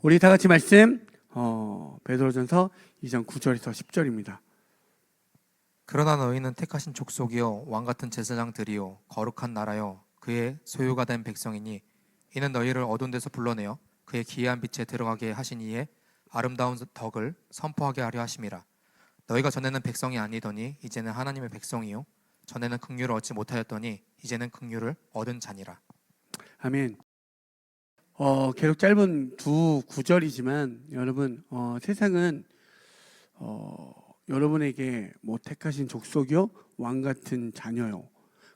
우리 다 같이 말씀 베드로전서 2장 9절에서 10절입니다. 그러나 너희는 택하신 족속이요 왕같은 제사장들이요 거룩한 나라요 그의 소유가 된 백성이니 이는 너희를 어두운 데서 불러내어 그의 기이한 빛에 들어가게 하신 이의 아름다운 덕을 선포하게 하려 하심이라. 너희가 전에는 백성이 아니더니 이제는 하나님의 백성이요 전에는 긍휼을 얻지 못하였더니 이제는 긍휼을 얻은 자니라. 아멘. 계속 짧은 두 구절이지만 여러분 세상은 여러분에게 택하신 족속이요 왕 같은 자녀요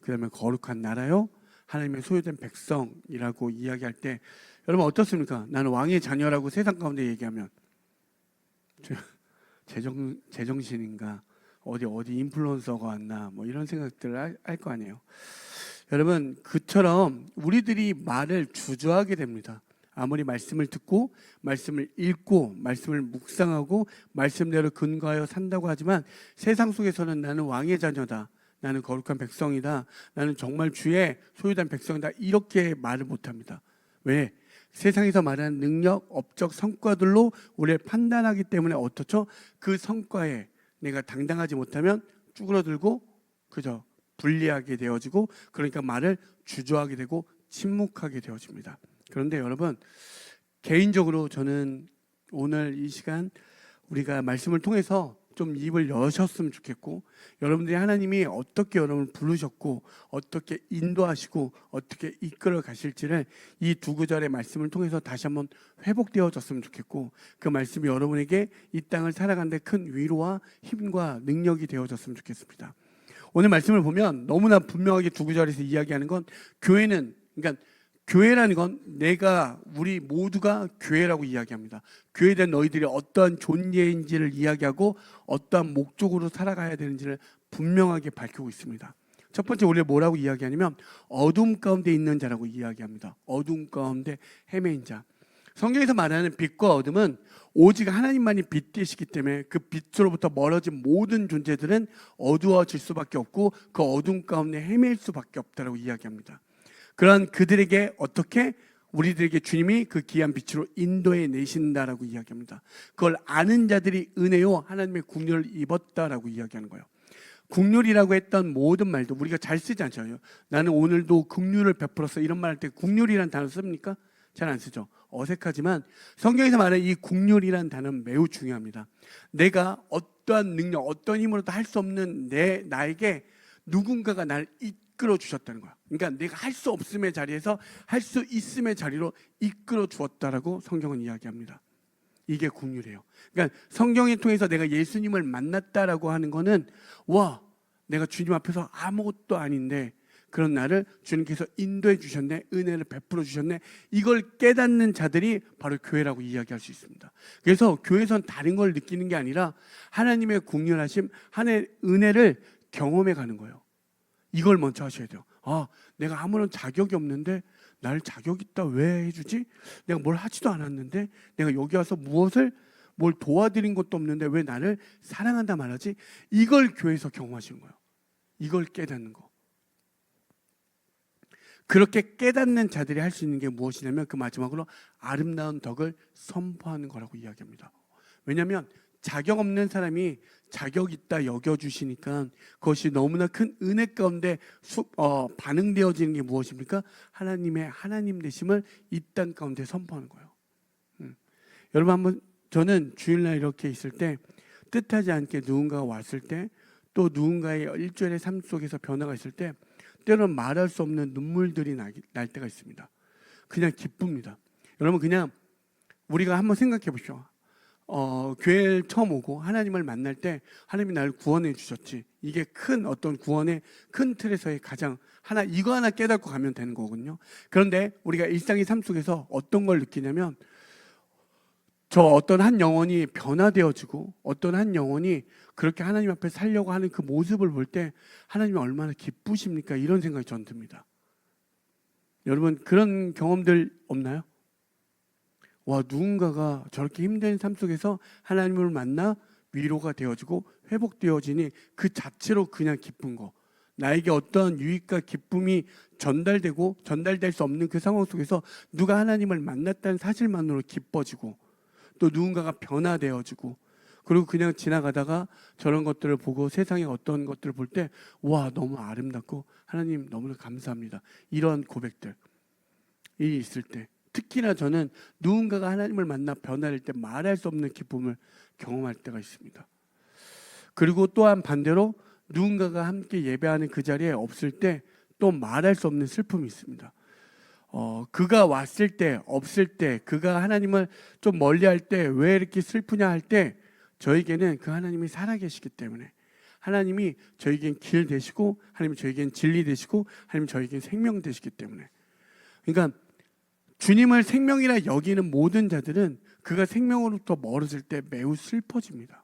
그다음에 거룩한 나라요 하나님의 소유된 백성이라고 이야기할 때 여러분 어떻습니까? 나는 왕의 자녀라고 세상 가운데 얘기하면 제정신인가 어디 인플루언서가 왔나 이런 생각들을 할 거 아니에요. 여러분 그처럼 우리들이 말을 주저하게 됩니다. 아무리 말씀을 듣고 말씀을 읽고 말씀을 묵상하고 말씀대로 근거하여 산다고 하지만 세상 속에서는 나는 왕의 자녀다, 나는 거룩한 백성이다, 나는 정말 주의 소유된 백성이다 이렇게 말을 못합니다. 왜? 세상에서 말하는 능력, 업적, 성과들로 우리를 판단하기 때문에 어떻죠? 그 성과에 내가 당당하지 못하면 쭈그러들고 그저 불리하게 되어지고 그러니까 말을 주저하게 되고 침묵하게 되어집니다. 그런데 여러분 개인적으로 저는 오늘 이 시간 우리가 말씀을 통해서 좀 입을 여셨으면 좋겠고 여러분들이 하나님이 어떻게 여러분을 부르셨고 어떻게 인도하시고 어떻게 이끌어 가실지를 이 두 구절의 말씀을 통해서 다시 한번 회복되어졌으면 좋겠고 그 말씀이 여러분에게 이 땅을 살아가는 데 큰 위로와 힘과 능력이 되어졌으면 좋겠습니다. 오늘 말씀을 보면 너무나 분명하게 두 구절에서 이야기하는 건 교회는 그러니까 교회라는 건 우리 모두가 교회라고 이야기합니다. 교회에 대한 너희들이 어떠한 존재인지를 이야기하고 어떠한 목적으로 살아가야 되는지를 분명하게 밝히고 있습니다. 첫 번째 우리가 뭐라고 이야기하냐면 어둠 가운데 있는 자라고 이야기합니다. 어둠 가운데 헤매인 자. 성경에서 말하는 빛과 어둠은 오직 하나님만이 빛이시기 때문에 그 빛으로부터 멀어진 모든 존재들은 어두워질 수밖에 없고 그 어둠 가운데 헤맬 수밖에 없다라고 이야기합니다. 그런 그들에게 어떻게 우리들에게 주님이 그 귀한 빛으로 인도해 내신다라고 이야기합니다. 그걸 아는 자들이 은혜요 하나님의 국률을 입었다라고 이야기하는 거예요. 국률이라고 했던 모든 말도 우리가 잘 쓰지 않잖아요. 나는 오늘도 국률을 베풀었어 이런 말 할 때 국률이라는 단어 씁니까? 잘 안 쓰죠. 어색하지만 성경에서 말하는 이 국률이라는 단어는 매우 중요합니다. 내가 어떠한 능력, 어떤 힘으로도 할 수 없는 나에게 누군가가 나를 이끌어 주셨다는 거야. 그러니까 내가 할 수 없음의 자리에서 할 수 있음의 자리로 이끌어 주었다라고 성경은 이야기합니다. 이게 국률이에요. 그러니까 성경을 통해서 내가 예수님을 만났다라고 하는 거는 와, 내가 주님 앞에서 아무것도 아닌데 그런 나를 주님께서 인도해 주셨네, 은혜를 베풀어 주셨네, 이걸 깨닫는 자들이 바로 교회라고 이야기할 수 있습니다. 그래서 교회에선 다른 걸 느끼는 게 아니라 하나님의 국률하심, 하나님의 은혜를 경험해 가는 거예요. 이걸 먼저 하셔야 돼요. 내가 아무런 자격이 없는데 나를 자격 있다 왜 해주지? 내가 뭘 하지도 않았는데 내가 여기 와서 뭘 도와드린 것도 없는데 왜 나를 사랑한다 말하지? 이걸 교회에서 경험하시는 거예요. 이걸 깨닫는 거. 그렇게 깨닫는 자들이 할 수 있는 게 무엇이냐면 그 마지막으로 아름다운 덕을 선포하는 거라고 이야기합니다. 왜냐하면 자격 없는 사람이 자격 있다 여겨주시니까 그것이 너무나 큰 은혜 가운데 반응되어지는 게 무엇입니까? 하나님의 하나님 되심을 이 땅 가운데 선포하는 거예요. 여러분 저는 주일날 이렇게 있을 때 뜻하지 않게 누군가가 왔을 때 또 누군가의 일주일의 삶 속에서 변화가 있을 때 때로는 말할 수 없는 눈물들이 날 때가 있습니다. 그냥 기쁩니다. 여러분 그냥 우리가 한번 생각해 보십시오. 교회를 처음 오고 하나님을 만날 때 하나님이 나를 구원해 주셨지. 이게 큰 어떤 구원의 큰 틀에서의 가장 이거 하나 깨닫고 가면 되는 거거든요. 그런데 우리가 일상의 삶 속에서 어떤 걸 느끼냐면 저 어떤 한 영혼이 변화되어지고 어떤 한 영혼이 그렇게 하나님 앞에 살려고 하는 그 모습을 볼 때 하나님이 얼마나 기쁘십니까? 이런 생각이 전 듭니다. 여러분 그런 경험들 없나요? 와, 누군가가 저렇게 힘든 삶 속에서 하나님을 만나 위로가 되어지고 회복되어지니 그 자체로 그냥 기쁜 거. 나에게 어떤 유익과 기쁨이 전달되고 전달될 수 없는 그 상황 속에서 누가 하나님을 만났다는 사실만으로 기뻐지고 또 누군가가 변화되어지고 그리고 그냥 지나가다가 저런 것들을 보고 세상의 어떤 것들을 볼 때 와 너무 아름답고 하나님 너무나 감사합니다. 이런 고백들이 있을 때 특히나 저는 누군가가 하나님을 만나 변화될 때 말할 수 없는 기쁨을 경험할 때가 있습니다. 그리고 또한 반대로 누군가가 함께 예배하는 그 자리에 없을 때 또 말할 수 없는 슬픔이 있습니다. 그가 왔을 때 없을 때 그가 하나님을 좀 멀리할 때 왜 이렇게 슬프냐 할 때 저에게는 그 하나님이 살아계시기 때문에 하나님이 저에겐 길 되시고 하나님 저에겐 진리 되시고 하나님 저에겐 생명 되시기 때문에 그러니까 주님을 생명이라 여기는 모든 자들은 그가 생명으로부터 멀어질 때 매우 슬퍼집니다.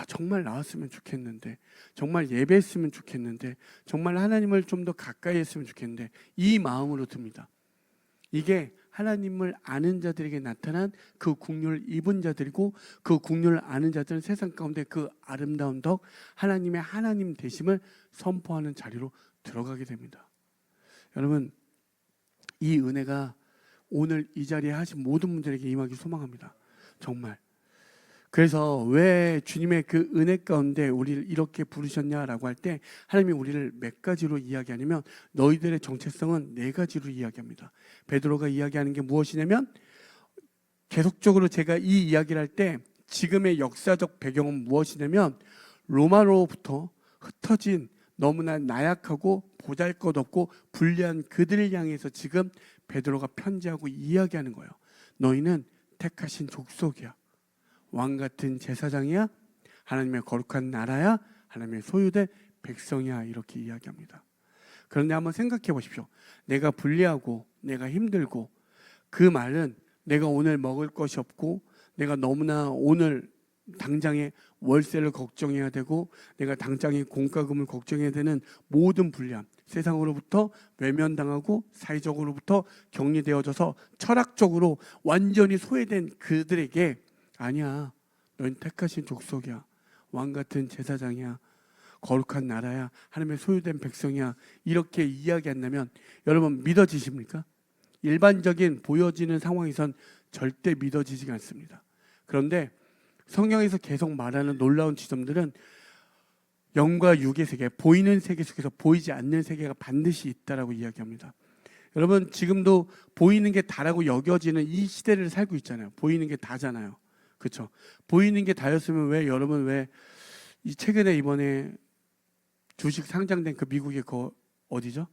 정말 나왔으면 좋겠는데 정말 예배했으면 좋겠는데 정말 하나님을 좀 더 가까이 했으면 좋겠는데 이 마음으로 듭니다. 이게 하나님을 아는 자들에게 나타난 그 국률을 입은 자들이고 그 국률을 아는 자들은 세상 가운데 그 아름다운 덕 하나님의 하나님 되심을 선포하는 자리로 들어가게 됩니다. 여러분 이 은혜가 오늘 이 자리에 하신 모든 분들에게 임하기 소망합니다. 정말. 그래서 왜 주님의 그 은혜 가운데 우리를 이렇게 부르셨냐라고 할 때 하나님이 우리를 몇 가지로 이야기하냐면 너희들의 정체성은 네 가지로 이야기합니다. 베드로가 이야기하는 게 무엇이냐면 계속적으로 제가 이 이야기를 할 때 지금의 역사적 배경은 무엇이냐면 로마로부터 흩어진 너무나 나약하고 보잘것없고 불리한 그들을 향해서 지금 베드로가 편지하고 이야기하는 거예요. 너희는 택하신 족속이야. 왕 같은 제사장이야. 하나님의 거룩한 나라야. 하나님의 소유된 백성이야. 이렇게 이야기합니다. 그런데 한번 생각해 보십시오. 내가 불리하고 내가 힘들고 그 말은 내가 오늘 먹을 것이 없고 내가 너무나 오늘 당장에 월세를 걱정해야 되고 내가 당장에 공과금을 걱정해야 되는 모든 불리함 세상으로부터 외면당하고 사회적으로부터 격리되어져서 철학적으로 완전히 소외된 그들에게 아니야. 넌 택하신 족속이야. 왕 같은 제사장이야. 거룩한 나라야. 하나님의 소유된 백성이야. 이렇게 이야기한다면 여러분 믿어지십니까? 일반적인 보여지는 상황에선 절대 믿어지지 않습니다. 그런데 성경에서 계속 말하는 놀라운 지점들은 영과 육의 세계, 보이는 세계 속에서 보이지 않는 세계가 반드시 있다라고 이야기합니다. 여러분 지금도 보이는 게 다라고 여겨지는 이 시대를 살고 있잖아요. 보이는 게 다잖아요. 그렇죠? 보이는 게 다였으면 왜 여러분 왜 이 최근에 이번에 주식 상장된 그 미국의 그 어디죠?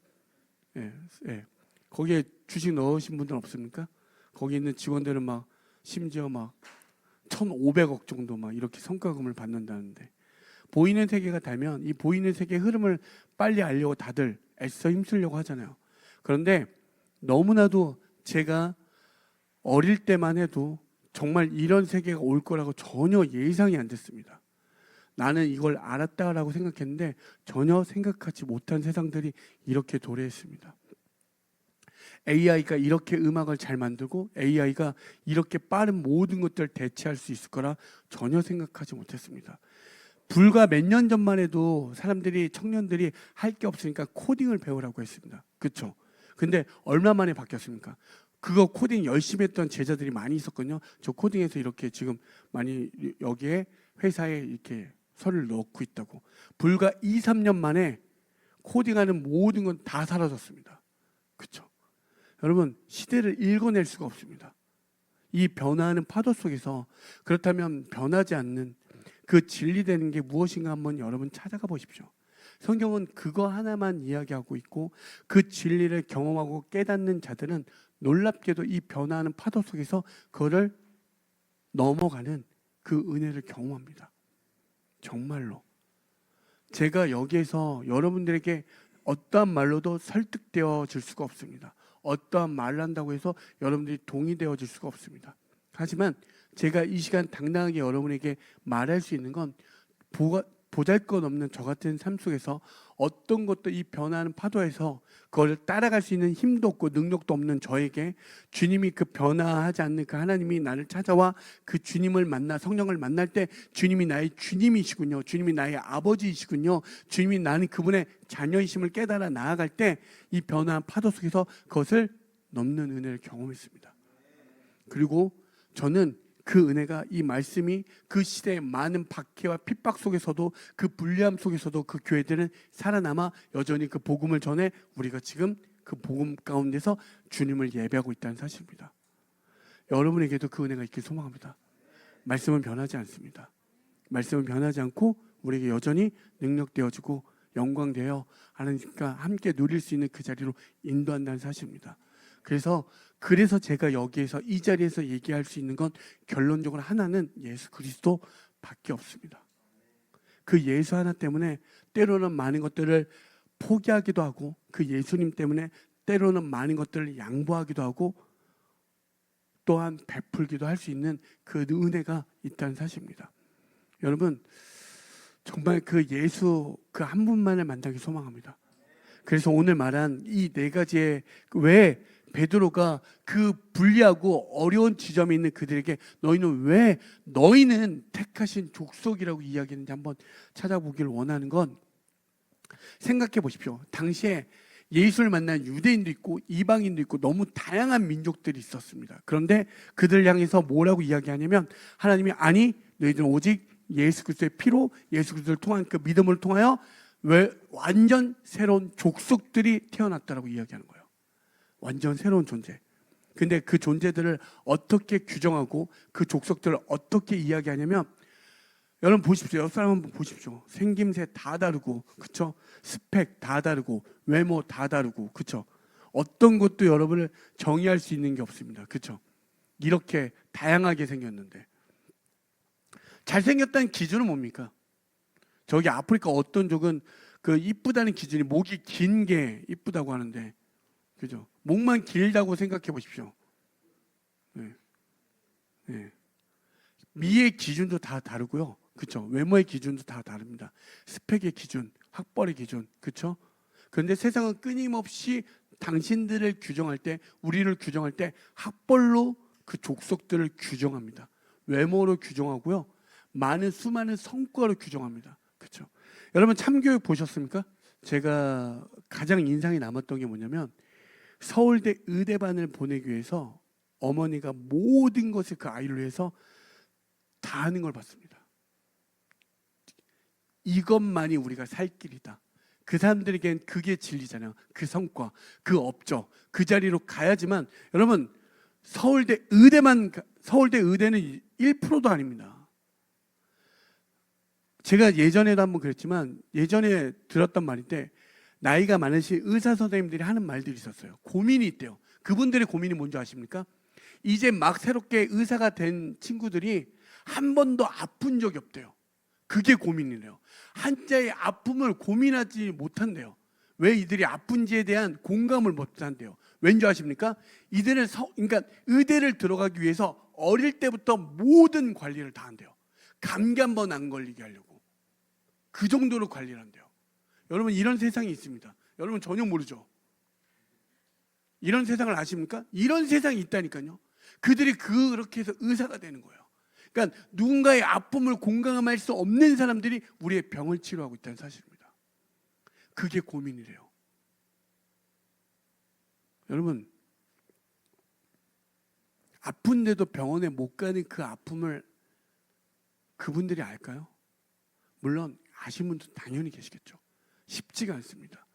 예, 예. 거기에 주식 넣으신 분들 없습니까? 거기 있는 직원들은 막 심지어 막 1,500억 정도 막 이렇게 성과금을 받는다는데 보이는 세계가 되면 이 보이는 세계의 흐름을 빨리 알려고 다들 애써 힘쓰려고 하잖아요. 그런데 너무나도 제가 어릴 때만 해도 정말 이런 세계가 올 거라고 전혀 예상이 안 됐습니다. 나는 이걸 알았다라고 생각했는데 전혀 생각하지 못한 세상들이 이렇게 도래했습니다. AI가 이렇게 음악을 잘 만들고 AI가 이렇게 빠른 모든 것들을 대체할 수 있을 거라 전혀 생각하지 못했습니다. 불과 몇 년 전만 해도 사람들이 청년들이 할 게 없으니까 코딩을 배우라고 했습니다. 그렇죠? 근데 얼마 만에 바뀌었습니까? 그거 코딩 열심히 했던 제자들이 많이 있었거든요. 저 코딩해서 이렇게 지금 많이 여기에 회사에 이렇게 서류를 넣고 있다고. 불과 2, 3년 만에 코딩하는 모든 건 다 사라졌습니다. 그렇죠? 여러분 시대를 읽어낼 수가 없습니다. 이 변화하는 파도 속에서 그렇다면 변하지 않는 그 진리되는 게 무엇인가 한번 여러분 찾아가 보십시오. 성경은 그거 하나만 이야기하고 있고 그 진리를 경험하고 깨닫는 자들은 놀랍게도 이 변화하는 파도 속에서 그거를 넘어가는 그 은혜를 경험합니다. 정말로 제가 여기에서 여러분들에게 어떠한 말로도 설득되어 질 수가 없습니다. 어떠한 말을 한다고 해서 여러분들이 동의되어 질 수가 없습니다. 하지만 제가 이 시간 당당하게 여러분에게 말할 수 있는 건 보잘것없는 저 같은 삶 속에서 어떤 것도 이 변화하는 파도에서 그걸 따라갈 수 있는 힘도 없고 능력도 없는 저에게 주님이 그 변화하지 않는 그 하나님이 나를 찾아와 그 주님을 만나 성령을 만날 때 주님이 나의 주님이시군요. 주님이 나의 아버지이시군요. 주님이 나는 그분의 자녀이심을 깨달아 나아갈 때 이 변화한 파도 속에서 그것을 넘는 은혜를 경험했습니다. 그리고 저는 그 은혜가 이 말씀이 그 시대의 많은 박해와 핍박 속에서도 그 불리함 속에서도 그 교회들은 살아남아 여전히 그 복음을 전해 우리가 지금 그 복음 가운데서 주님을 예배하고 있다는 사실입니다. 여러분에게도 그 은혜가 있길 소망합니다. 말씀은 변하지 않습니다. 말씀은 변하지 않고 우리에게 여전히 능력되어지고 영광되어 하나님과 함께 누릴 수 있는 그 자리로 인도한다는 사실입니다. 그래서 제가 여기에서 이 자리에서 얘기할 수 있는 건 결론적으로 하나는 예수 그리스도밖에 없습니다. 그 예수 하나 때문에 때로는 많은 것들을 포기하기도 하고 그 예수님 때문에 때로는 많은 것들을 양보하기도 하고 또한 베풀기도 할 수 있는 그 은혜가 있다는 사실입니다. 여러분 정말 그 예수 그 한 분만을 만나기 소망합니다. 그래서 오늘 말한 이 네 가지의 왜 베드로가 그 불리하고 어려운 지점이 있는 그들에게 너희는 택하신 족속이라고 이야기했는지 한번 찾아보기를 원하는 건 생각해 보십시오. 당시에 예수를 만난 유대인도 있고 이방인도 있고 너무 다양한 민족들이 있었습니다. 그런데 그들 향해서 뭐라고 이야기하냐면 하나님이 아니 너희들은 오직 예수 그리스도의 피로 예수 그리스도를 통한 그 믿음을 통하여 완전 새로운 족속들이 태어났다라고 이야기하는 거예요. 완전 새로운 존재. 근데 그 존재들을 어떻게 규정하고 그 족속들을 어떻게 이야기하냐면 여러분 보십시오. 옆 사람 한번 보십시오. 생김새 다 다르고 그쵸? 스펙 다 다르고 외모 다 다르고 그쵸? 어떤 것도 여러분을 정의할 수 있는 게 없습니다. 그쵸? 이렇게 다양하게 생겼는데 잘생겼다는 기준은 뭡니까? 저기 아프리카 어떤 족은 그 이쁘다는 기준이 목이 긴 게 이쁘다고 하는데 그죠? 목만 길다고 생각해 보십시오. 네. 네. 미의 기준도 다 다르고요. 그렇죠? 외모의 기준도 다 다릅니다. 스펙의 기준, 학벌의 기준, 그렇죠? 그런데 세상은 끊임없이 당신들을 규정할 때, 우리를 규정할 때 학벌로 그 족속들을 규정합니다. 외모로 규정하고요. 수많은 성과로 규정합니다. 그렇죠? 여러분 참교육 보셨습니까? 제가 가장 인상이 남았던 게 뭐냐면 서울대 의대반을 보내기 위해서 어머니가 모든 것을 그 아이를 위해서 다 하는 걸 봤습니다. 이것만이 우리가 살 길이다. 그 사람들에겐 그게 진리잖아요. 그 성과, 그 업적, 그 자리로 가야지만 여러분 서울대 의대는 1%도 아닙니다. 제가 예전에도 한번 그랬지만 예전에 들었던 말인데 나이가 많으신 의사 선생님들이 하는 말들이 있었어요. 고민이 있대요. 그분들의 고민이 뭔지 아십니까? 이제 막 새롭게 의사가 된 친구들이 한 번도 아픈 적이 없대요. 그게 고민이래요. 한자의 아픔을 고민하지 못한대요. 왜 이들이 아픈지에 대한 공감을 못한대요. 왠지 아십니까? 이들은 그러니까 의대를 들어가기 위해서 어릴 때부터 모든 관리를 다 한대요. 감기 한 번 안 걸리게 하려고. 그 정도로 관리를 한대요. 여러분 이런 세상이 있습니다. 여러분 전혀 모르죠? 이런 세상을 아십니까? 이런 세상이 있다니까요. 그들이 그렇게 해서 의사가 되는 거예요. 그러니까 누군가의 아픔을 공감할 수 없는 사람들이 우리의 병을 치료하고 있다는 사실입니다. 그게 고민이래요. 여러분 아픈데도 병원에 못 가는 그 아픔을 그분들이 알까요? 물론 아신 분도 당연히 계시겠죠. 쉽지가 않습니다.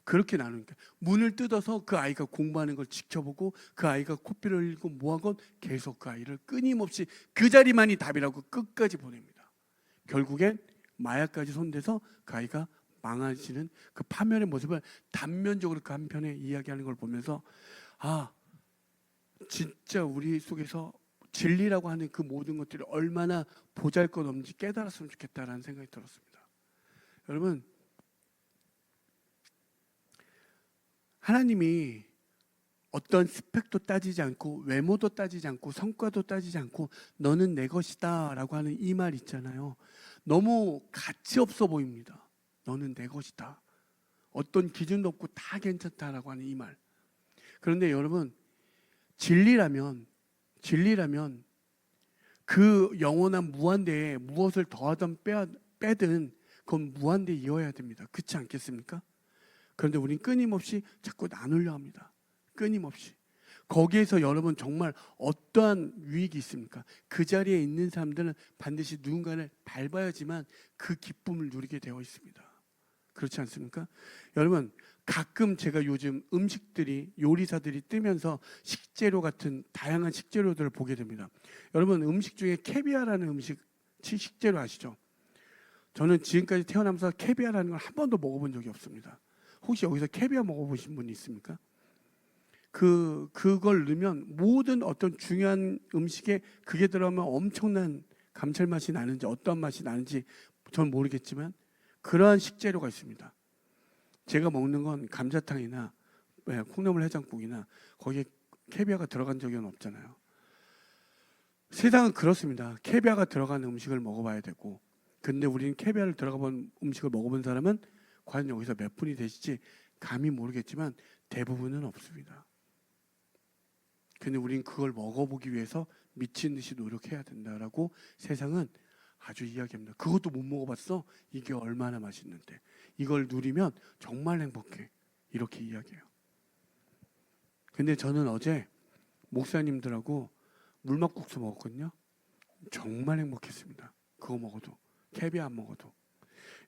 그렇게 나누니까 문을 뜯어서 그 아이가 공부하는 걸 지켜보고 그 아이가 코피를 흘리고 뭐하건 계속 그 아이를 끊임없이 그 자리만이 답이라고 끝까지 보냅니다. 결국엔 마약까지 손대서 그 아이가 망하시는 그 파멸의 모습을 단면적으로 그 한편에 이야기하는 걸 보면서 아 진짜 우리 속에서 진리라고 하는 그 모든 것들이 얼마나 보잘것없는지 깨달았으면 좋겠다라는 생각이 들었습니다. 여러분 하나님이 어떤 스펙도 따지지 않고 외모도 따지지 않고 성과도 따지지 않고 너는 내 것이다 라고 하는 이 말 있잖아요. 너무 가치 없어 보입니다. 너는 내 것이다. 어떤 기준도 없고 다 괜찮다라고 하는 이 말. 그런데 여러분, 진리라면 그 영원한 무한대에 무엇을 더하든 빼든 그건 무한대에 이어야 됩니다. 그렇지 않겠습니까? 그런데 우리는 끊임없이 자꾸 나누려 합니다. 끊임없이. 거기에서 여러분 정말 어떠한 유익이 있습니까? 그 자리에 있는 사람들은 반드시 누군가를 밟아야지만 그 기쁨을 누리게 되어 있습니다. 그렇지 않습니까? 여러분, 가끔 제가 요즘 음식들이, 요리사들이 뜨면서 식재료 같은 다양한 식재료들을 보게 됩니다. 여러분, 음식 중에 캐비아라는 식재료 아시죠? 저는 지금까지 태어나면서 캐비아라는 걸 한 번도 먹어본 적이 없습니다. 혹시 여기서 캐비아 먹어보신 분이 있습니까? 그걸 넣으면 모든 어떤 중요한 음식에 그게 들어가면 엄청난 감칠맛이 나는지 어떤 맛이 나는지 전 모르겠지만 그러한 식재료가 있습니다. 제가 먹는 건 감자탕이나 콩나물 해장국이나 거기에 캐비아가 들어간 적은 없잖아요. 세상은 그렇습니다. 캐비아가 들어간 음식을 먹어봐야 되고, 근데 우리는 캐비아를 들어가본 음식을 먹어본 사람은 과연 여기서 몇 분이 되실지 감히 모르겠지만 대부분은 없습니다. 근데 우리는 그걸 먹어보기 위해서 미친 듯이 노력해야 된다라고 세상은 아주 이야기합니다. 그것도 못 먹어봤어? 이게 얼마나 맛있는데. 이걸 누리면 정말 행복해. 이렇게 이야기해요. 근데 저는 어제 목사님들하고 물막국수 먹었거든요. 정말 행복했습니다. 그거 먹어도. 캐비아 안 먹어도.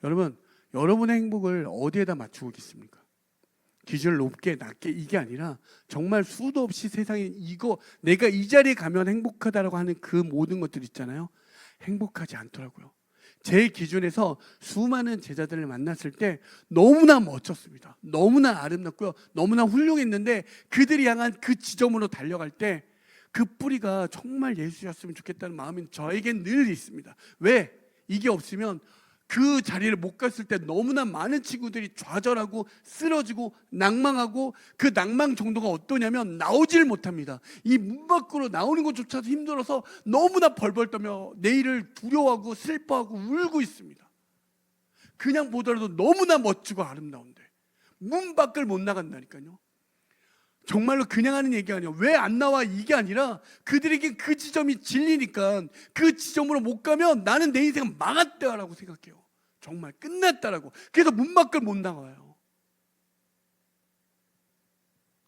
여러분, 여러분의 행복을 어디에다 맞추고 계십니까? 기준을 높게 낮게 이게 아니라 정말 수도 없이 세상에 이거 내가 이 자리에 가면 행복하다라고 하는 그 모든 것들 있잖아요. 행복하지 않더라고요. 제 기준에서 수많은 제자들을 만났을 때 너무나 멋졌습니다. 너무나 아름답고요. 너무나 훌륭했는데 그들이 향한 그 지점으로 달려갈 때 그 뿌리가 정말 예수였으면 좋겠다는 마음이 저에겐 늘 있습니다. 왜? 이게 없으면 그 자리를 못 갔을 때 너무나 많은 친구들이 좌절하고 쓰러지고 낭망하고 그 낭망 정도가 어떠냐면 나오질 못합니다. 이 문 밖으로 나오는 것조차도 힘들어서 너무나 벌벌 떠며 내일을 두려워하고 슬퍼하고 울고 있습니다. 그냥 보더라도 너무나 멋지고 아름다운데 문 밖을 못 나간다니까요. 정말로 그냥 하는 얘기가 아니에요. 왜 안 나와? 이게 아니라 그들에게 그 지점이 진리니까 그 지점으로 못 가면 나는 내 인생은 망했다라고 생각해요. 정말 끝났다라고. 그래서 문 밖을 못 나가요.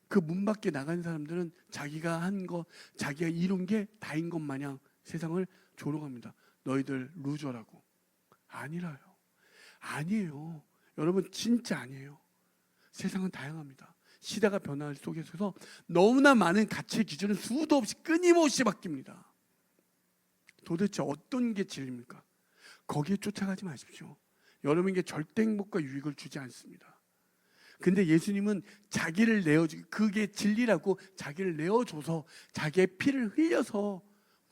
그 문 밖에 나간 사람들은 자기가 한 거, 자기가 이룬 게 다인 것 마냥 세상을 조롱합니다. 너희들 루저라고. 아니라요. 아니에요. 여러분 진짜 아니에요. 세상은 다양합니다. 시대가 변화할 속에서 너무나 많은 가치의 기준은 수도 없이 끊임없이 바뀝니다. 도대체 어떤 게 진리입니까? 거기에 쫓아가지 마십시오. 여러분에게 절대 행복과 유익을 주지 않습니다. 근데 예수님은 자기를 내어주기, 그게 진리라고 자기를 내어줘서 자기의 피를 흘려서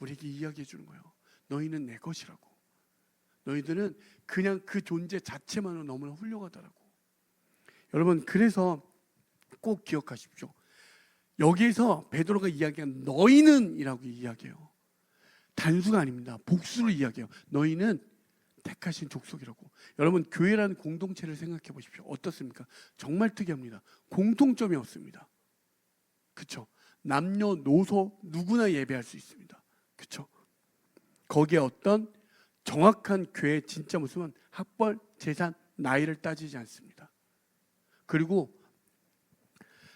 우리에게 이야기해 주는 거예요. 너희는 내 것이라고. 너희들은 그냥 그 존재 자체만으로 너무나 훌륭하다라고. 여러분, 그래서 꼭 기억하십시오. 여기에서 베드로가 이야기한 너희는 이라고 이야기해요. 단수가 아닙니다. 복수를 이야기해요. 너희는 택하신 족속이라고. 여러분, 교회라는 공동체를 생각해 보십시오. 어떻습니까? 정말 특이합니다. 공통점이 없습니다. 그렇죠? 남녀노소 누구나 예배할 수 있습니다. 그렇죠? 거기에 어떤 정확한 교회의 진짜 모습은 학벌, 재산, 나이를 따지지 않습니다. 그리고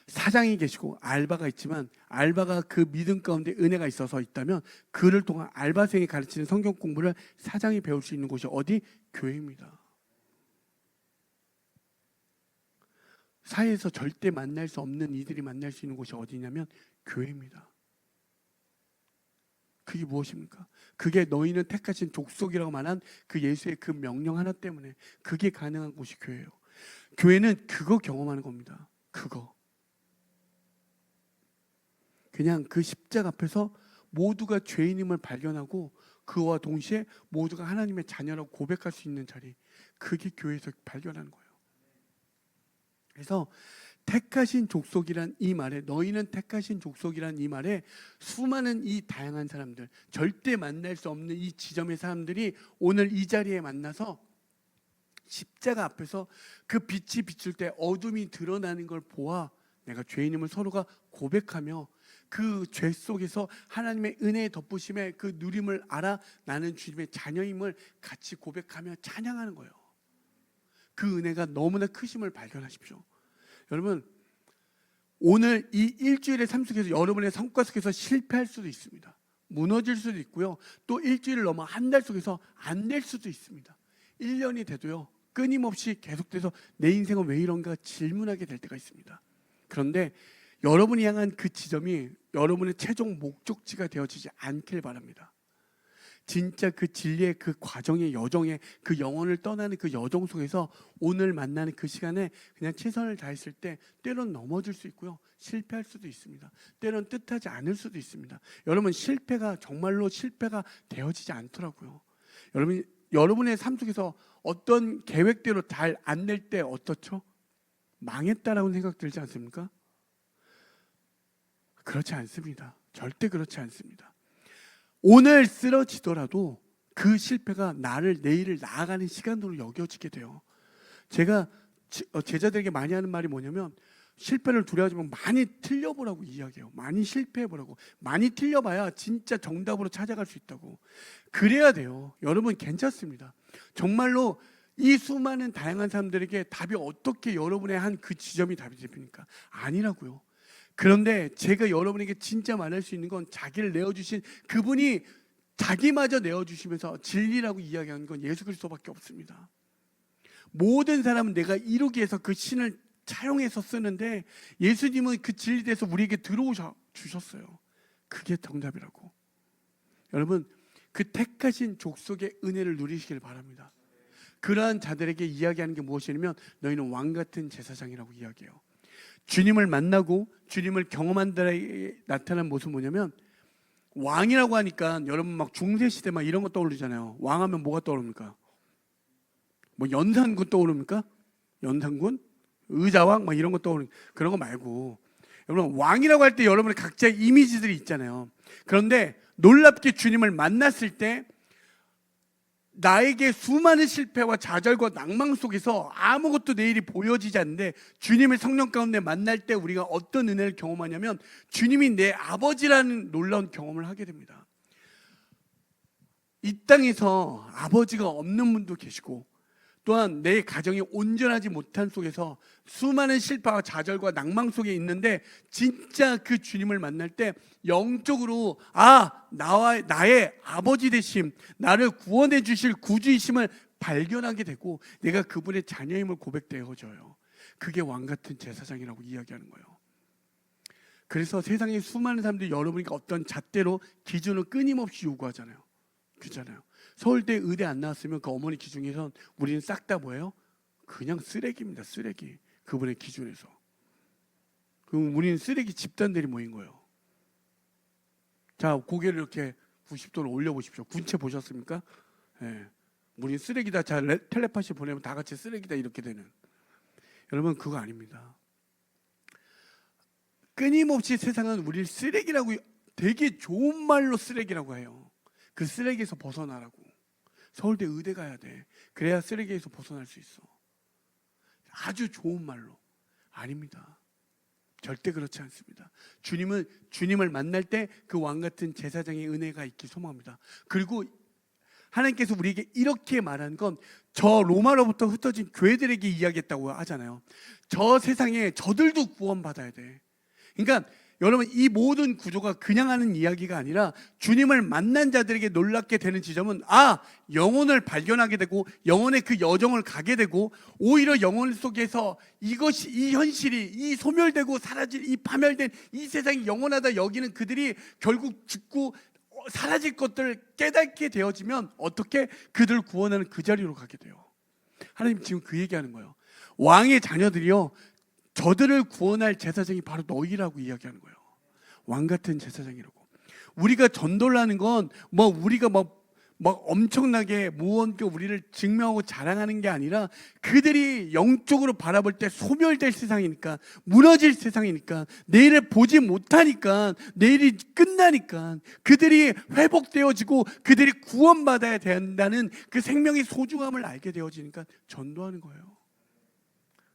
사장이 계시고 알바가 있지만 알바가 그 믿음 가운데 은혜가 있어서 있다면 그를 통한 알바생이 가르치는 성경 공부를 사장이 배울 수 있는 곳이 어디? 교회입니다. 사회에서 절대 만날 수 없는 이들이 만날 수 있는 곳이 어디냐면 교회입니다. 그게 무엇입니까? 그게 너희는 택하신 족속이라고 말한 그 예수의 그 명령 하나 때문에 그게 가능한 곳이 교회예요. 교회는 그거 경험하는 겁니다. 그거. 그냥 그 십자가 앞에서 모두가 죄인임을 발견하고 그와 동시에 모두가 하나님의 자녀라고 고백할 수 있는 자리, 그게 교회에서 발견하는 거예요. 그래서 택하신 족속이란 이 말에, 너희는 택하신 족속이란 이 말에 수많은 이 다양한 사람들, 절대 만날 수 없는 이 지점의 사람들이 오늘 이 자리에 만나서 십자가 앞에서 그 빛이 비출 때 어둠이 드러나는 걸 보아 내가 죄인임을 서로가 고백하며 그 죄 속에서 하나님의 은혜의 덮으심에 그 누림을 알아 나는 주님의 자녀임을 같이 고백하며 찬양하는 거예요. 그 은혜가 너무나 크심을 발견하십시오. 여러분, 오늘 이 일주일의 삶 속에서 여러분의 성과 속에서 실패할 수도 있습니다. 무너질 수도 있고요. 또 일주일을 넘어 한 달 속에서 안 될 수도 있습니다. 1년이 돼도요, 끊임없이 계속돼서 내 인생은 왜 이런가 질문하게 될 때가 있습니다. 그런데 여러분이 향한 그 지점이 여러분의 최종 목적지가 되어지지 않길 바랍니다. 진짜 그 진리의 그 과정의 여정의 그 영혼을 떠나는 그 여정 속에서 오늘 만나는 그 시간에 그냥 최선을 다했을 때 때론 넘어질 수 있고요, 실패할 수도 있습니다. 때론 뜻하지 않을 수도 있습니다. 여러분, 실패가 정말로 실패가 되어지지 않더라고요. 여러분의 삶 속에서 어떤 계획대로 잘 안 될 때 어떻죠? 망했다라고 생각 들지 않습니까? 그렇지 않습니다. 절대 그렇지 않습니다. 오늘 쓰러지더라도 그 실패가 나를 내일을 나아가는 시간으로 여겨지게 돼요. 제가 제자들에게 많이 하는 말이 뭐냐면, 실패를 두려워하지 말고 많이 틀려보라고 이야기해요. 많이 실패해보라고. 많이 틀려봐야 진짜 정답으로 찾아갈 수 있다고. 그래야 돼요. 여러분, 괜찮습니다. 정말로 이 수많은 다양한 사람들에게 답이 어떻게 여러분의 한 그 지점이 답이 됩니까? 아니라고요. 그런데 제가 여러분에게 진짜 말할 수 있는 건, 자기를 내어주신 그분이 자기마저 내어주시면서 진리라고 이야기하는 건 예수 그리스도밖에 없습니다. 모든 사람은 내가 이루기 위해서 그 신을 차용해서 쓰는데, 예수님은 그 진리에 대해서 우리에게 들어주셨어요. 그게 정답이라고. 여러분, 그 택하신 족속의 은혜를 누리시길 바랍니다. 그러한 자들에게 이야기하는 게 무엇이냐면, 너희는 왕같은 제사장이라고 이야기해요. 주님을 만나고 주님을 경험한 자에게 나타난 모습은 뭐냐면, 왕이라고 하니까 여러분 막 중세시대 막 이런 거 떠오르잖아요. 왕하면 뭐가 떠오릅니까? 뭐 연산군 떠오릅니까? 연산군? 의자왕 막 이런 거 떠오르는, 그런 거 말고, 여러분 왕이라고 할 때 여러분의 각자의 이미지들이 있잖아요. 그런데 놀랍게 주님을 만났을 때 나에게 수많은 실패와 좌절과 낭망 속에서 아무것도 내일이 보여지지 않는데, 주님의 성령 가운데 만날 때 우리가 어떤 은혜를 경험하냐면, 주님이 내 아버지라는 놀라운 경험을 하게 됩니다. 이 땅에서 아버지가 없는 분도 계시고, 또한 내 가정이 온전하지 못한 속에서 수많은 실패와 좌절과 낭망 속에 있는데, 진짜 그 주님을 만날 때 영적으로 나의 아버지 되심, 나를 구원해 주실 구주이심을 발견하게 되고, 내가 그분의 자녀임을 고백되어져요. 그게 왕같은 제사장이라고 이야기하는 거예요. 그래서 세상에 수많은 사람들이 여러분이 어떤 잣대로 기준을 끊임없이 요구하잖아요. 그렇잖아요. 서울대 의대 안 나왔으면 그 어머니 기준에선 우리는 싹 다 뭐예요? 그냥 쓰레기입니다. 쓰레기. 그분의 기준에서. 그럼 우리는 쓰레기 집단들이 모인 거예요. 자, 고개를 이렇게 90도로 올려보십시오. 군체 보셨습니까? 예. 우리는 쓰레기다. 자, 텔레파시 보내면 다 같이 쓰레기다 이렇게 되는. 여러분, 그거 아닙니다. 끊임없이 세상은 우리를 쓰레기라고, 되게 좋은 말로 쓰레기라고 해요. 그 쓰레기에서 벗어나라고. 서울대 의대 가야 돼. 그래야 쓰레기에서 벗어날 수 있어. 아주 좋은 말로. 아닙니다. 절대 그렇지 않습니다. 주님을 만날 때 그 왕같은 제사장의 은혜가 있길 소망합니다. 그리고 하나님께서 우리에게 이렇게 말한 건, 저 로마로부터 흩어진 교회들에게 이야기했다고 하잖아요. 저 세상에 저들도 구원받아야 돼. 그러니까 여러분, 이 모든 구조가 그냥 하는 이야기가 아니라, 주님을 만난 자들에게 놀랍게 되는 지점은, 영혼을 발견하게 되고 영혼의 그 여정을 가게 되고, 오히려 영혼 속에서 이것이, 이 현실이, 이 소멸되고 사라질 이 파멸된 이 세상이 영원하다 여기는 그들이 결국 죽고 사라질 것들을 깨닫게 되어지면 어떻게 그들을 구원하는 그 자리로 가게 돼요. 하나님 지금 그 얘기하는 거예요. 왕의 자녀들이요, 저들을 구원할 제사장이 바로 너희라고 이야기하는 거예요. 왕같은 제사장이라고. 우리가 전도를 하는 건 우리가 막 엄청나게 무언가 우리를 증명하고 자랑하는 게 아니라 그들이 영적으로 바라볼 때 소멸될 세상이니까, 무너질 세상이니까, 내일을 보지 못하니까, 내일이 끝나니까 그들이 회복되어지고 그들이 구원받아야 된다는 그 생명의 소중함을 알게 되어지니까 전도하는 거예요.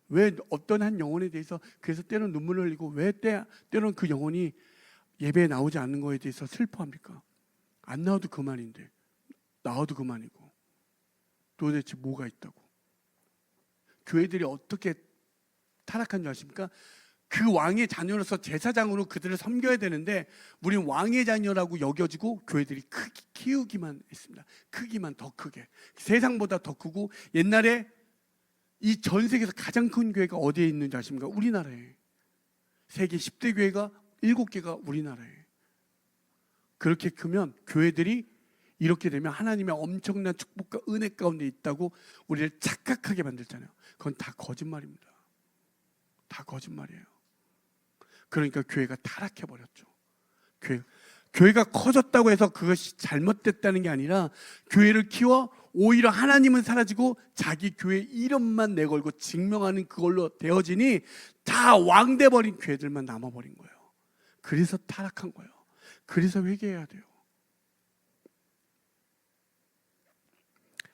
왜 어떤 한 영혼에 대해서 그래서 때로는 눈물을 흘리고 왜 때로는 그 영혼이 예배에 나오지 않는 거에 대해서 슬퍼합니까? 안 나와도 그만인데 나와도 그만이고 도대체 뭐가 있다고. 교회들이 어떻게 타락한 줄 아십니까? 그 왕의 자녀로서 제사장으로 그들을 섬겨야 되는데 우린 왕의 자녀라고 여겨지고 교회들이 키우기만 했습니다. 크기만 더 크게, 세상보다 더 크고. 옛날에 이 전 세계에서 가장 큰 교회가 어디에 있는지 아십니까? 우리나라에. 세계 10대 교회가 7개가 우리나라에. 그렇게 크면 교회들이 이렇게 되면 하나님의 엄청난 축복과 은혜 가운데 있다고 우리를 착각하게 만들잖아요. 그건 다 거짓말입니다. 다 거짓말이에요. 그러니까 교회가 타락해버렸죠. 교회가 커졌다고 해서 그것이 잘못됐다는 게 아니라 교회를 키워 오히려 하나님은 사라지고 자기 교회 이름만 내걸고 증명하는 그걸로 되어지니 다 왕돼버린 교회들만 남아버린 거예요. 그래서 타락한 거예요. 그래서 회개해야 돼요.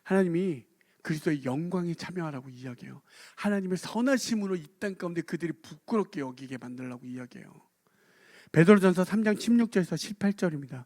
하나님이 그리스도의 영광에 참여하라고 이야기해요. 하나님의 선하심으로 이 땅 가운데 그들이 부끄럽게 여기게 만들라고 이야기해요. 베드로전서 3장 16절에서 18절입니다.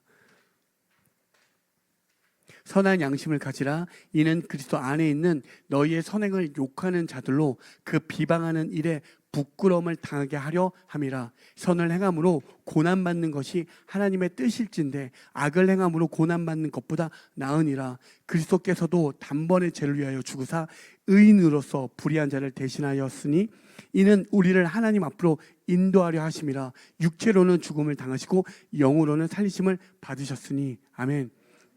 선한 양심을 가지라. 이는 그리스도 안에 있는 너희의 선행을 욕하는 자들로 그 비방하는 일에 부끄러움을 당하게 하려 함이라. 선을 행함으로 고난받는 것이 하나님의 뜻일진데 악을 행함으로 고난받는 것보다 나으니라. 그리스도께서도 단번에 죄를 위하여 죽으사 의인으로서 불의한 자를 대신하였으니 이는 우리를 하나님 앞으로 인도하려 하심이라. 육체로는 죽음을 당하시고 영으로는 살리심을 받으셨으니. 아멘.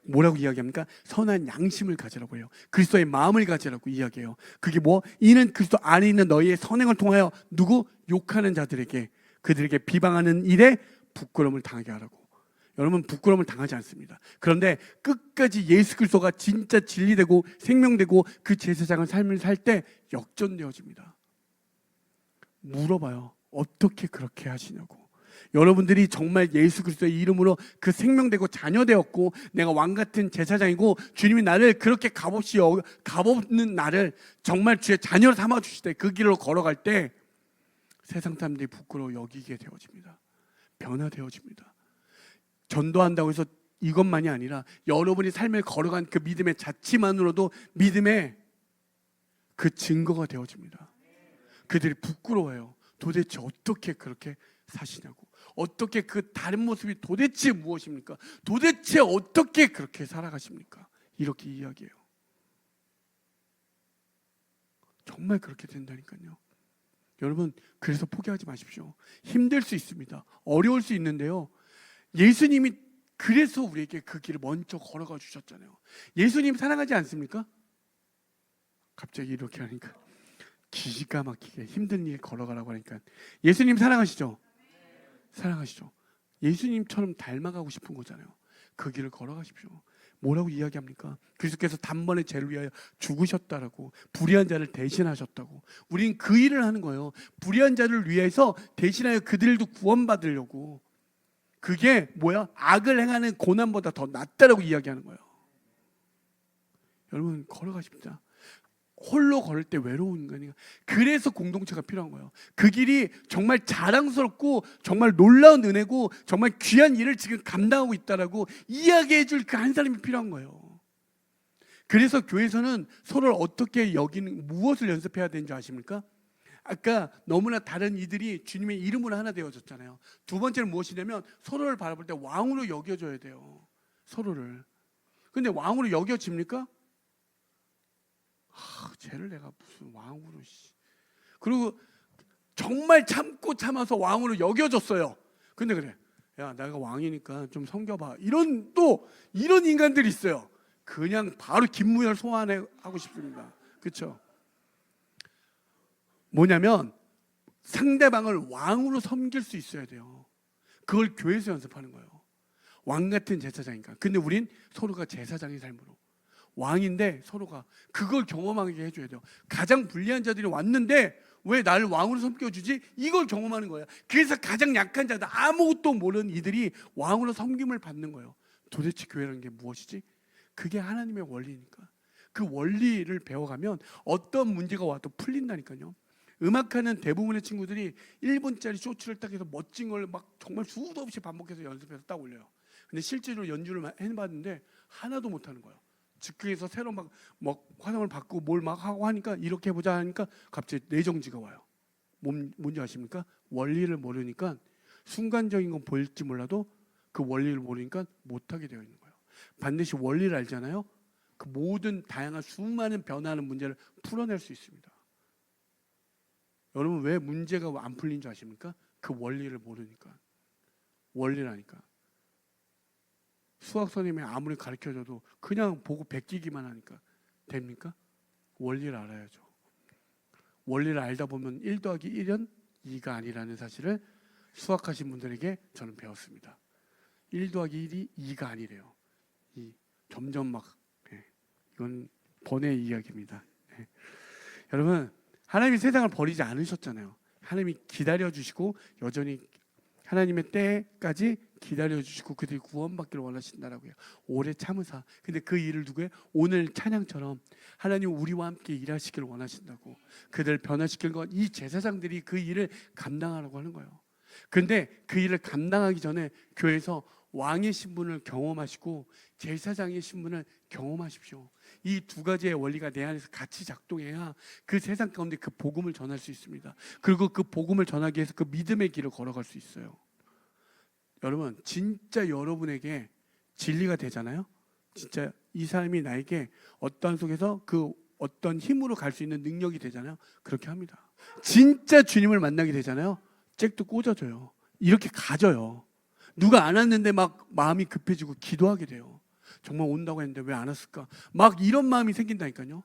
뭐라고 이야기합니까? 선한 양심을 가지라고 해요. 그리스도의 마음을 가지라고 이야기해요. 그게 뭐? 이는 그리스도 안에 있는 너희의 선행을 통하여 누구? 욕하는 자들에게, 그들에게 비방하는 일에 부끄러움을 당하게 하라고. 여러분, 부끄러움을 당하지 않습니다. 그런데 끝까지 예수 그리스도가 진짜 진리되고 생명되고 그 제사장의 삶을 살 때 역전되어집니다. 물어봐요. 어떻게 그렇게 하시냐고. 여러분들이 정말 예수 그리스도의 이름으로 그 생명되고 자녀되었고 내가 왕같은 제사장이고 주님이 나를 그렇게 값없는 나를 정말 주의 자녀로 삼아주실 때 그 길로 걸어갈 때 세상 사람들이 부끄러워 여기게 되어집니다. 변화되어집니다. 전도한다고 해서 이것만이 아니라 여러분이 삶을 걸어간 그 믿음의 자치만으로도 믿음의 그 증거가 되어집니다. 그들이 부끄러워요. 도대체 어떻게 그렇게 사시냐고. 어떻게 그 다른 모습이 도대체 무엇입니까? 도대체 어떻게 그렇게 살아가십니까? 이렇게 이야기해요. 정말 그렇게 된다니까요. 여러분, 그래서 포기하지 마십시오. 힘들 수 있습니다. 어려울 수 있는데요. 예수님이 그래서 우리에게 그 길을 먼저 걸어가 주셨잖아요. 예수님 사랑하지 않습니까? 갑자기 이렇게 하니까 기가 막히게 힘든 일 걸어가라고 하니까. 예수님 사랑하시죠? 사랑하시죠? 예수님처럼 닮아가고 싶은 거잖아요. 그 길을 걸어가십시오. 뭐라고 이야기합니까? 그리스도께서 단번에 죄를 위하여 죽으셨다라고, 불의한 자를 대신하셨다고. 우린 그 일을 하는 거예요. 불의한 자를 위해서 대신하여 그들도 구원받으려고. 그게 뭐야? 악을 행하는 고난보다 더 낫다라고 이야기하는 거예요. 여러분, 걸어가십시다. 홀로 걸을 때 외로운 거니까. 그래서 공동체가 필요한 거예요. 그 길이 정말 자랑스럽고 정말 놀라운 은혜고 정말 귀한 일을 지금 감당하고 있다라고 이야기해 줄 그 한 사람이 필요한 거예요. 그래서 교회에서는 서로를 어떻게 여기는, 무엇을 연습해야 되는지 아십니까? 아까 너무나 다른 이들이 주님의 이름으로 하나 되어졌잖아요. 두 번째는 무엇이냐면 서로를 바라볼 때 왕으로 여겨줘야 돼요. 서로를. 근데 왕으로 여겨집니까? 쟤를 내가 무슨 왕으로. 그리고 정말 참고 참아서 왕으로 여겨줬어요. 근데 그래, 야, 내가 왕이니까 좀 섬겨봐. 이런 인간들이 있어요. 그냥 바로 김무열 소환하고 싶습니다. 그렇죠? 뭐냐면 상대방을 왕으로 섬길 수 있어야 돼요. 그걸 교회에서 연습하는 거예요. 왕 같은 제사장인가? 근데 우린 서로가 제사장의 삶으로 왕인데 서로가 그걸 경험하게 해줘야 돼요. 가장 불리한 자들이 왔는데 왜 나를 왕으로 섬겨주지? 이걸 경험하는 거예요. 그래서 가장 약한 자들, 아무것도 모르는 이들이 왕으로 섬김을 받는 거예요. 도대체 교회라는 게 무엇이지? 그게 하나님의 원리니까. 그 원리를 배워가면 어떤 문제가 와도 풀린다니까요. 음악하는 대부분의 친구들이 1분짜리 쇼츠를 딱 해서 멋진 걸 막 정말 수도 없이 반복해서 연습해서 딱 올려요. 근데 실제로 연주를 해봤는데 하나도 못하는 거예요. 즉흥에서 새로 막 화성을 바꾸고 뭘 막 하고 하니까 이렇게 해보자 하니까 갑자기 내정지가 와요. 뭔지 아십니까? 원리를 모르니까 순간적인 건 보일지 몰라도 그 원리를 모르니까 못하게 되어 있는 거예요. 반드시 원리를 알잖아요. 그 모든 다양한 수많은 변화하는 문제를 풀어낼 수 있습니다. 여러분 왜 문제가 안 풀린 줄 아십니까? 그 원리를 모르니까. 원리라니까. 수학 선생님이 아무리 가르쳐줘도 그냥 보고 베끼기만 하니까 됩니까? 원리를 알아야죠. 원리를 알다 보면 1 더하기 1은 2가 아니라는 사실을 수학하신 분들에게 저는 배웠습니다. 1 더하기 1이 2가 아니래요. 점점 막 이건 번외 이야기입니다. 여러분 하나님이 세상을 버리지 않으셨잖아요. 하나님이 기다려주시고 여전히 하나님의 때까지 기다려주시고 그들이 구원받기를 원하신다라고요. 오래 참으사. 근데 그 일을 누구에? 오늘 찬양처럼 하나님 우리와 함께 일하시기를 원하신다고. 그들을 변화시킬 건 이 제사장들이 그 일을 감당하라고 하는 거예요. 그런데 그 일을 감당하기 전에 교회에서 왕의 신분을 경험하시고 제사장의 신분을 경험하십시오. 이 두 가지의 원리가 내 안에서 같이 작동해야 그 세상 가운데 그 복음을 전할 수 있습니다. 그리고 그 복음을 전하기 위해서 그 믿음의 길을 걸어갈 수 있어요. 여러분 진짜 여러분에게 진리가 되잖아요. 진짜 이 사람이 나에게 어떤 속에서 그 어떤 힘으로 갈 수 있는 능력이 되잖아요. 그렇게 합니다. 진짜 주님을 만나게 되잖아요. 잭도 꽂아줘요. 이렇게 가져요. 누가 안 왔는데 막 마음이 급해지고 기도하게 돼요. 정말 온다고 했는데 왜 안 왔을까? 막 이런 마음이 생긴다니까요.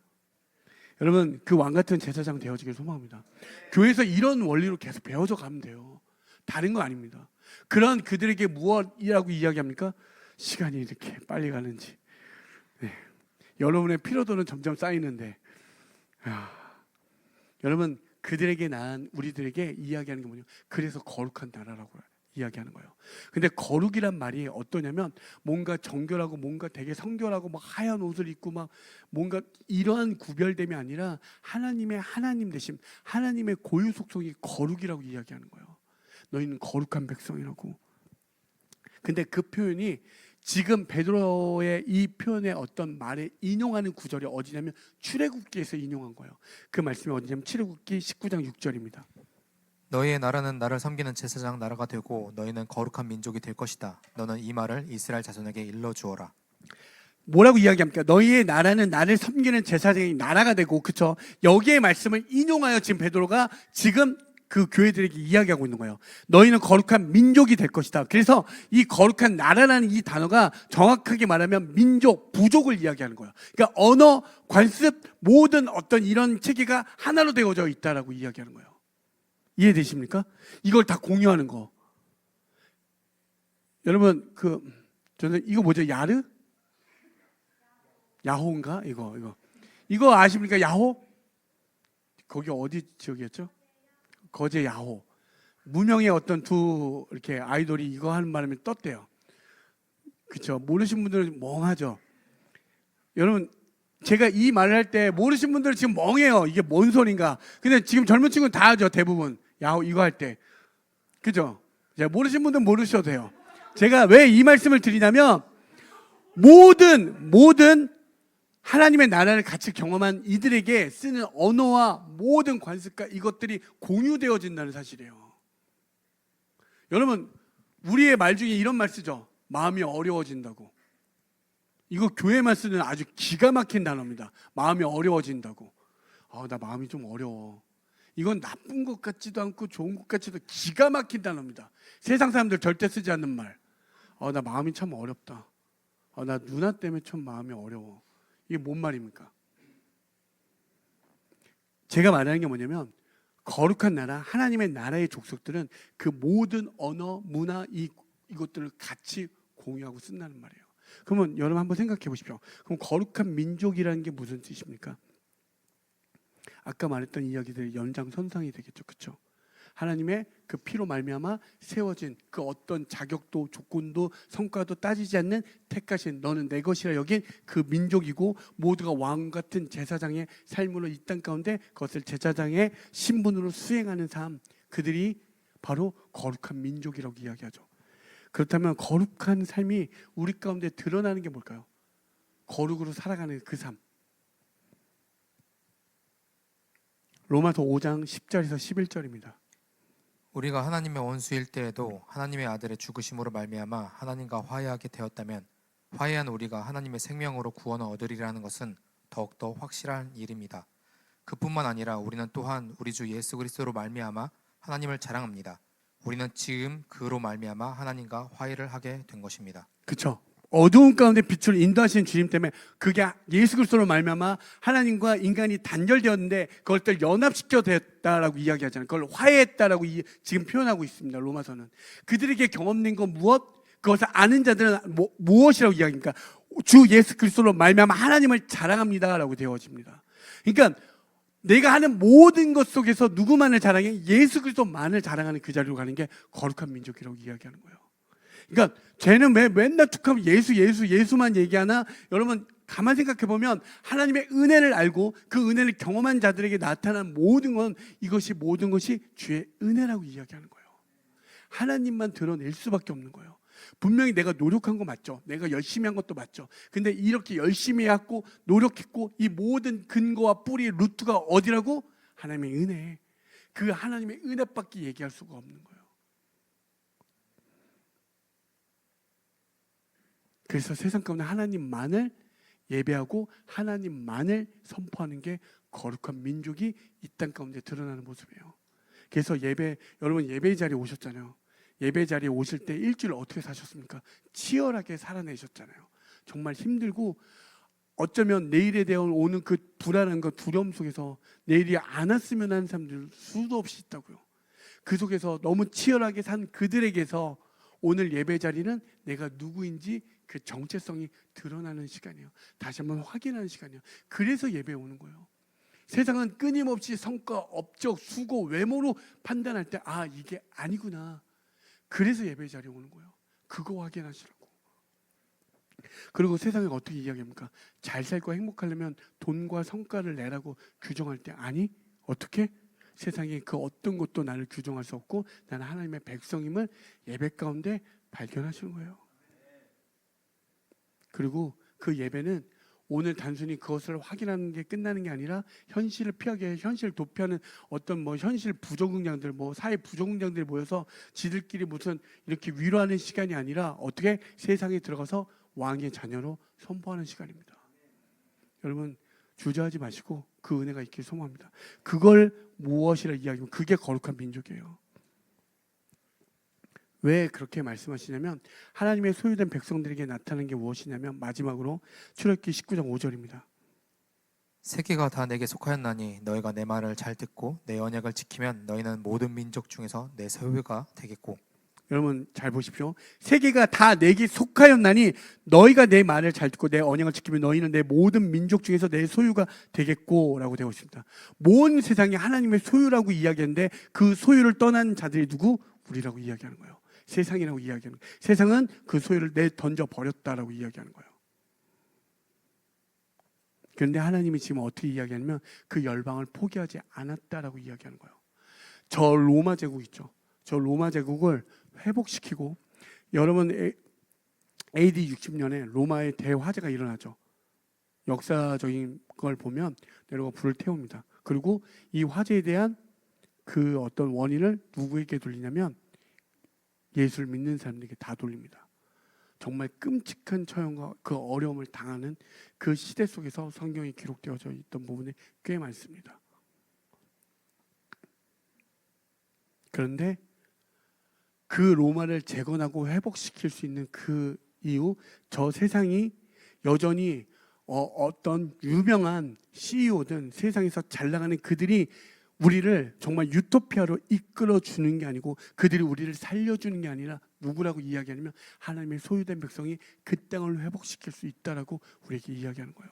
여러분 그 왕 같은 제사장 되어지길 소망합니다. 교회에서 이런 원리로 계속 배워져 가면 돼요. 다른 거 아닙니다. 그런 그들에게 무엇이라고 이야기합니까? 시간이 이렇게 빨리 가는지. 네. 여러분의 피로도는 점점 쌓이는데 여러분 그들에게 낳은 우리들에게 이야기하는 게 뭐냐? 그래서 거룩한 나라라고 이야기하는 거예요. 근데 거룩이란 말이 어떠냐면 뭔가 정결하고 뭔가 되게 성결하고 막 하얀 옷을 입고 막 뭔가 이러한 구별됨이 아니라 하나님의 하나님 되심, 하나님의 고유 속성이 거룩이라고 이야기하는 거예요. 너희는 거룩한 백성이라고. 근데 그 표현이 지금 베드로의 이 표현의 어떤 말에 인용하는 구절이 어디냐면 출애굽기에서 인용한 거예요. 그 말씀이 어디냐면 출애굽기 19장 6절입니다. 너희의 나라는 나를 섬기는 제사장 나라가 되고 너희는 거룩한 민족이 될 것이다. 너는 이 말을 이스라엘 자손에게 일러 주어라. 뭐라고 이야기합니까? 너희의 나라는 나를 섬기는 제사장이 나라가 되고, 그쵸? 여기에 말씀을 인용하여 지금 베드로가 지금 그 교회들에게 이야기하고 있는 거예요. 너희는 거룩한 민족이 될 것이다. 그래서 이 거룩한 나라라는 이 단어가 정확하게 말하면 민족, 부족을 이야기하는 거예요. 그러니까 언어, 관습, 모든 어떤 이런 체계가 하나로 되어져 있다라고 이야기하는 거예요. 이해되십니까? 이걸 다 공유하는 거. 여러분 저는 이거 뭐죠? 야호인가? 이거 아십니까? 야호? 거기 어디 지역이었죠? 거제 야호. 무명의 어떤 두 이렇게 아이돌이 이거 하는 바람에 떴대요. 그렇죠? 모르신 분들은 멍하죠. 여러분 제가 이 말을 할 때 모르신 분들은 지금 멍해요. 이게 뭔 소린가? 근데 지금 젊은 친구는 다 하죠. 대부분 야호 이거 할 때. 그죠? 모르신 분들은 모르셔도 돼요. 제가 왜 이 말씀을 드리냐면 모든 하나님의 나라를 같이 경험한 이들에게 쓰는 언어와 모든 관습과 이것들이 공유되어진다는 사실이에요. 여러분 우리의 말 중에 이런 말 쓰죠. 마음이 어려워진다고. 이거 교회만 쓰는 아주 기가 막힌 단어입니다. 마음이 어려워진다고. 나 마음이 좀 어려워. 이건 나쁜 것 같지도 않고 좋은 것 같지도 기가 막힌 단어입니다. 세상 사람들 절대 쓰지 않는 말. 나 마음이 참 어렵다. 나 누나 때문에 참 마음이 어려워. 이게 뭔 말입니까? 제가 말하는 게 뭐냐면 거룩한 나라, 하나님의 나라의 족속들은 그 모든 언어, 문화 이것들을 같이 공유하고 쓴다는 말이에요. 그러면 여러분 한번 생각해 보십시오. 그럼 거룩한 민족이라는 게 무슨 뜻입니까? 아까 말했던 이야기들의 연장선상이 되겠죠. 그렇죠? 하나님의 그 피로 말미암아 세워진 그 어떤 자격도 조건도 성과도 따지지 않는 택하신 너는 내 것이라 여긴 그 민족이고 모두가 왕 같은 제사장의 삶으로 이 땅 가운데 그것을 제사장의 신분으로 수행하는 삶, 그들이 바로 거룩한 민족이라고 이야기하죠. 그렇다면 거룩한 삶이 우리 가운데 드러나는 게 뭘까요? 거룩으로 살아가는 그 삶. 로마서 5장 10절에서 11절입니다. 우리가 하나님의 원수일 때에도 하나님의 아들의 죽으심으로 말미암아 하나님과 화해하게 되었다면 화해한 우리가 하나님의 생명으로 구원을 얻으리라는 것은 더욱더 확실한 일입니다. 그뿐만 아니라 우리는 또한 우리 주 예수 그리스도로 말미암아 하나님을 자랑합니다. 우리는 지금 그로 말미암아 하나님과 화해를 하게 된 것입니다. 그렇죠. 어두운 가운데 빛을 인도하시는 주님 때문에 그게 예수 그리스도로 말미암아 하나님과 인간이 단절되었는데 그것들 연합시켜 됐다라고 이야기하잖아요. 그걸 화해했다라고 지금 표현하고 있습니다. 로마서는 그들에게 경험된 건 무엇? 그것을 아는 자들은 무엇이라고 이야기합니까? 주 예수 그리스도로 말미암아 하나님을 자랑합니다라고 되어집니다. 그러니까 내가 하는 모든 것 속에서 누구만을 자랑해? 예수 그리스도만을 자랑하는 그 자리로 가는 게 거룩한 민족이라고 이야기하는 거예요. 그러니까 쟤는 왜 맨날 툭하면 예수만 얘기하나? 여러분 가만 생각해 보면 하나님의 은혜를 알고 그 은혜를 경험한 자들에게 나타난 모든 것이 주의 은혜라고 이야기하는 거예요. 하나님만 드러낼 수밖에 없는 거예요. 분명히 내가 노력한 거 맞죠. 내가 열심히 한 것도 맞죠. 근데 이렇게 열심히 했고 노력했고 이 모든 근거와 뿌리 루트가 어디라고? 하나님의 은혜. 그 하나님의 은혜밖에 얘기할 수가 없는 거예요. 그래서 세상 가운데 하나님만을 예배하고 하나님만을 선포하는 게 거룩한 민족이 이 땅 가운데 드러나는 모습이에요. 그래서 여러분 예배 자리에 오셨잖아요. 예배 자리에 오실 때 일주일 어떻게 사셨습니까? 치열하게 살아내셨잖아요. 정말 힘들고 어쩌면 내일에 대한 오는 그 불안한 그 두려움 속에서 내일이 안 왔으면 하는 사람들 수도 없이 있다고요. 그 속에서 너무 치열하게 산 그들에게서 오늘 예배 자리는 내가 누구인지 그 정체성이 드러나는 시간이에요. 다시 한번 확인하는 시간이에요. 그래서 예배에 오는 거예요. 세상은 끊임없이 성과, 업적, 수고, 외모로 판단할 때 이게 아니구나. 그래서 예배 자리에 오는 거예요. 그거 확인하시라고. 그리고 세상에 어떻게 이야기합니까? 잘 살고 행복하려면 돈과 성과를 내라고 규정할 때 아니? 어떻게? 세상에 그 어떤 것도 나를 규정할 수 없고 나는 하나님의 백성임을 예배 가운데 발견하시는 거예요. 그리고 그 예배는 오늘 단순히 그것을 확인하는 게 끝나는 게 아니라 현실을 피하게 현실을 도피하는 어떤 현실 부적응량들 사회 부적응량들이 모여서 지들끼리 무슨 이렇게 위로하는 시간이 아니라 어떻게 세상에 들어가서 왕의 자녀로 선포하는 시간입니다. 여러분 주저하지 마시고 그 은혜가 있길 소망합니다. 그걸 무엇이라 이야기하면 그게 거룩한 민족이에요. 왜 그렇게 말씀하시냐면 하나님의 소유된 백성들에게 나타나는 게 무엇이냐면 마지막으로 출애굽기 19장 5절입니다. 세계가 다 내게 속하였나니 너희가 내 말을 잘 듣고 내 언약을 지키면 너희는 모든 민족 중에서 내 소유가 되겠고. 여러분 잘 보십시오. 세계가 다 내게 속하였나니 너희가 내 말을 잘 듣고 내 언약을 지키면 너희는 내 모든 민족 중에서 내 소유가 되겠고 라고 되어 있습니다. 모든 세상이 하나님의 소유라고 이야기하는데 그 소유를 떠난 자들이 누구? 우리라고 이야기하는 거예요. 세상이라고 이야기하는 거예요. 세상은 그 소유를 던져 버렸다라고 이야기하는 거예요. 그런데 하나님이 지금 어떻게 이야기하냐면 그 열방을 포기하지 않았다라고 이야기하는 거예요. 저 로마 제국 있죠. 저 로마 제국을 회복시키고 여러분 AD 60년에 로마의 대화재가 일어나죠. 역사적인 걸 보면 내려가 불을 태웁니다. 그리고 이 화재에 대한 그 어떤 원인을 누구에게 돌리냐면 예수를 믿는 사람들에게 다 돌립니다. 정말 끔찍한 처형과 그 어려움을 당하는 그 시대 속에서 성경이 기록되어져 있던 부분이 꽤 많습니다. 그런데 그 로마를 재건하고 회복시킬 수 있는 그 이후 저 세상이 여전히 어떤 유명한 CEO든 세상에서 잘 나가는 그들이 우리를 정말 유토피아로 이끌어 주는 게 아니고 그들이 우리를 살려주는 게 아니라 누구라고 이야기하냐면 하나님의 소유된 백성이 그 땅을 회복시킬 수 있다라고 우리에게 이야기하는 거예요.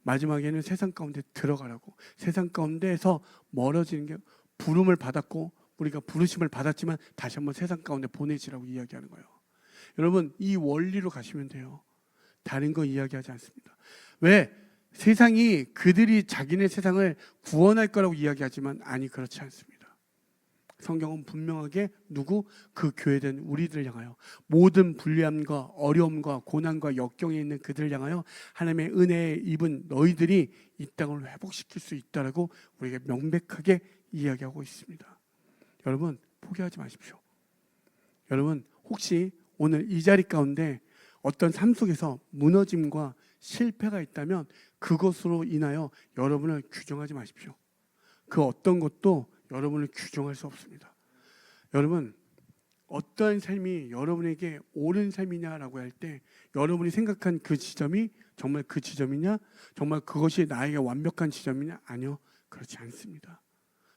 마지막에는 세상 가운데 들어가라고, 세상 가운데에서 멀어지는 게 부름을 받았고 우리가 부르심을 받았지만 다시 한번 세상 가운데 보내지라고 이야기하는 거예요. 여러분, 이 원리로 가시면 돼요. 다른 거 이야기하지 않습니다. 왜? 세상이 그들이 자기네 세상을 구원할 거라고 이야기하지만 아니, 그렇지 않습니다. 성경은 분명하게 누구? 그 교회된 우리들을 향하여 모든 불리함과 어려움과 고난과 역경에 있는 그들을 향하여 하나님의 은혜에 입은 너희들이 이 땅을 회복시킬 수 있다라고 우리에게 명백하게 이야기하고 있습니다. 여러분, 포기하지 마십시오. 여러분, 혹시 오늘 이 자리 가운데 어떤 삶 속에서 무너짐과 실패가 있다면 그것으로 인하여 여러분을 규정하지 마십시오. 그 어떤 것도 여러분을 규정할 수 없습니다. 여러분, 어떤 삶이 여러분에게 옳은 삶이냐라고 할 때 여러분이 생각한 그 지점이 정말 그 지점이냐? 정말 그것이 나에게 완벽한 지점이냐? 아니요, 그렇지 않습니다.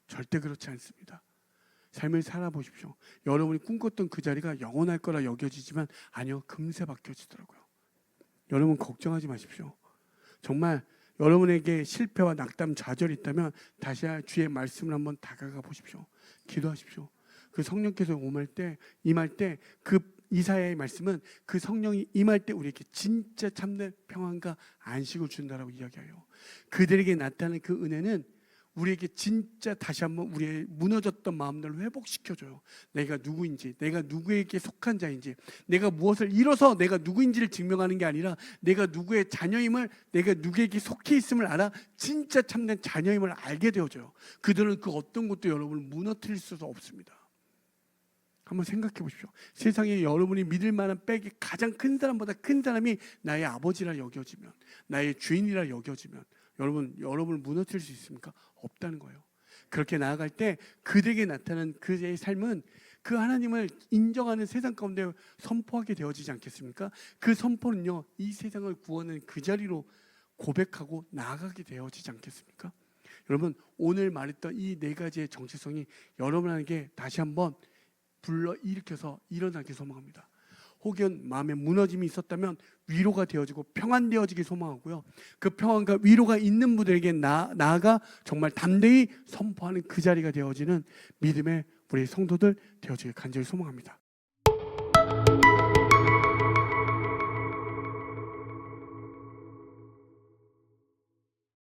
절대 그렇지 않습니다. 삶을 살아보십시오. 여러분이 꿈꿨던 그 자리가 영원할 거라 여겨지지만 아니요, 금세 바뀌어지더라고요. 여러분, 걱정하지 마십시오. 정말 여러분에게 실패와 낙담, 좌절이 있다면 다시 주의 말씀을 한번 다가가 보십시오. 기도하십시오. 그 성령께서 임할 때 그 이사야의 말씀은 그 성령이 임할 때 우리에게 진짜 참된 평안과 안식을 준다라고 이야기해요. 그들에게 나타나는 그 은혜는 우리에게 진짜 다시 한번 우리의 무너졌던 마음들을 회복시켜줘요. 내가 누구인지, 내가 누구에게 속한 자인지, 내가 무엇을 이뤄서 내가 누구인지를 증명하는 게 아니라 내가 누구의 자녀임을, 내가 누구에게 속해 있음을 알아 진짜 참된 자녀임을 알게 되어줘요. 그들은 그 어떤 것도 여러분을 무너뜨릴 수 없습니다. 한번 생각해 보십시오. 세상에 여러분이 믿을 만한 백이 가장 큰 사람보다 큰 사람이 나의 아버지라 여겨지면, 나의 주인이라 여겨지면 여러분을 무너뜨릴 수 있습니까? 없다는 거예요. 그렇게 나아갈 때 그들에게 나타나는 그의 삶은 그 하나님을 인정하는 세상 가운데 선포하게 되어지지 않겠습니까? 그 선포는요, 이 세상을 구하는 그 자리로 고백하고 나아가게 되어지지 않겠습니까? 여러분, 오늘 말했던 이 네 가지의 정체성이 여러분에게 다시 한번 불러일으켜서 일어나길 소망합니다. 혹은 마음에 무너짐이 있었다면 위로가 되어지고 평안되어지길 소망하고요. 그 평안과 위로가 있는 분들에게 나아가 정말 담대히 선포하는 그 자리가 되어지는 믿음의 우리 성도들 되어지길 간절히 소망합니다.